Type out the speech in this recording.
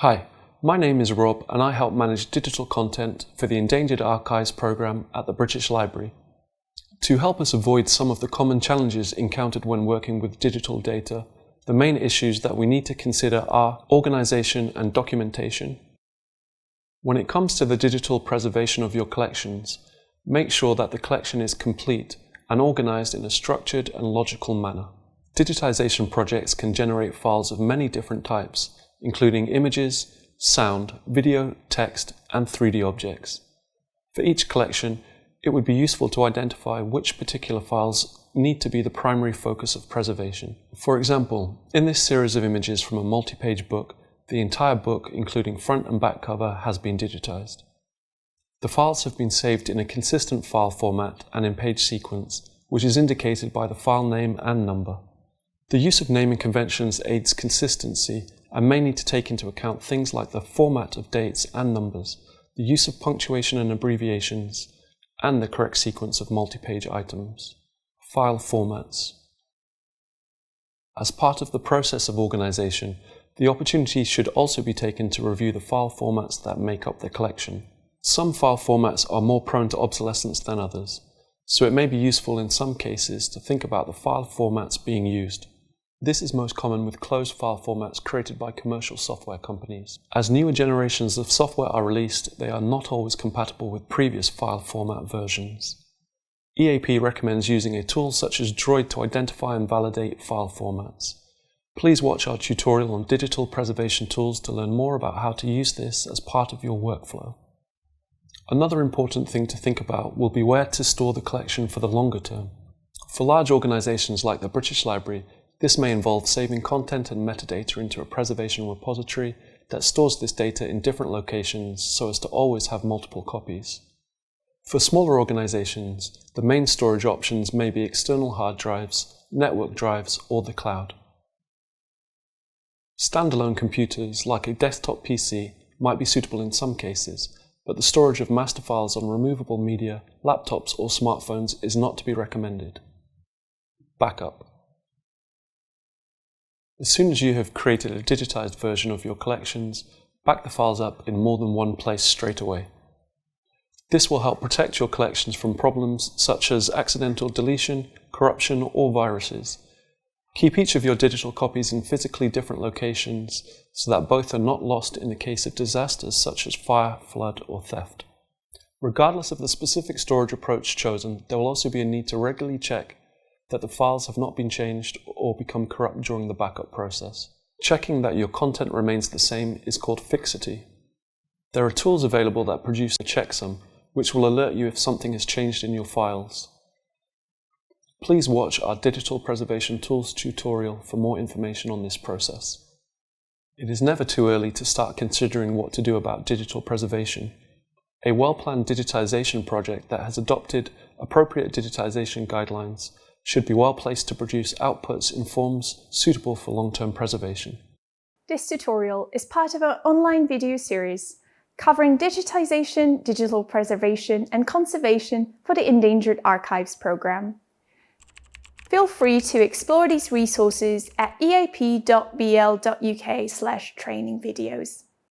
Hi, my name is Rob and I help manage digital content for the Endangered Archives programme at the British Library. To help us avoid some of the common challenges encountered when working with digital data, the main issues that we need to consider are organisation and documentation. When it comes to the digital preservation of your collections, make sure that the collection is complete and organised in a structured and logical manner. Digitisation projects can generate files of many different types, including images, sound, video, text, and 3D objects. For each collection, it would be useful to identify which particular files need to be the primary focus of preservation. For example, in this series of images from a multi-page book, the entire book, including front and back cover, has been digitized. The files have been saved in a consistent file format and in page sequence, which is indicated by the file name and number. The use of naming conventions aids consistency and may need to take into account things like the format of dates and numbers, the use of punctuation and abbreviations, and the correct sequence of multi-page items. File formats. As part of the process of organisation, the opportunity should also be taken to review the file formats that make up the collection. Some file formats are more prone to obsolescence than others, so it may be useful in some cases to think about the file formats being used. This is most common with closed file formats created by commercial software companies. As newer generations of software are released, they are not always compatible with previous file format versions. EAP recommends using a tool such as Droid to identify and validate file formats. Please watch our tutorial on digital preservation tools to learn more about how to use this as part of your workflow. Another important thing to think about will be where to store the collection for the longer term. For large organisations like the British Library, this may involve saving content and metadata into a preservation repository that stores this data in different locations so as to always have multiple copies. For smaller organisations, the main storage options may be external hard drives, network drives, or the cloud. Standalone computers, like a desktop PC, might be suitable in some cases, but the storage of master files on removable media, laptops, or smartphones is not to be recommended. Backup. As soon as you have created a digitized version of your collections, back the files up in more than one place straight away. This will help protect your collections from problems such as accidental deletion, corruption, or viruses. Keep each of your digital copies in physically different locations so that both are not lost in the case of disasters such as fire, flood, or theft. Regardless of the specific storage approach chosen, there will also be a need to regularly check that the files have not been changed or become corrupt during the backup process. Checking that your content remains the same is called fixity. There are tools available that produce a checksum, which will alert you if something has changed in your files. Please watch our Digital Preservation Tools tutorial for more information on this process. It is never too early to start considering what to do about digital preservation. A well-planned digitization project that has adopted appropriate digitization guidelines should be well placed to produce outputs in forms suitable for long-term preservation. This tutorial is part of our online video series covering digitization, digital preservation and conservation for the Endangered Archives programme. Feel free to explore these resources at eap.bl.uk/training videos.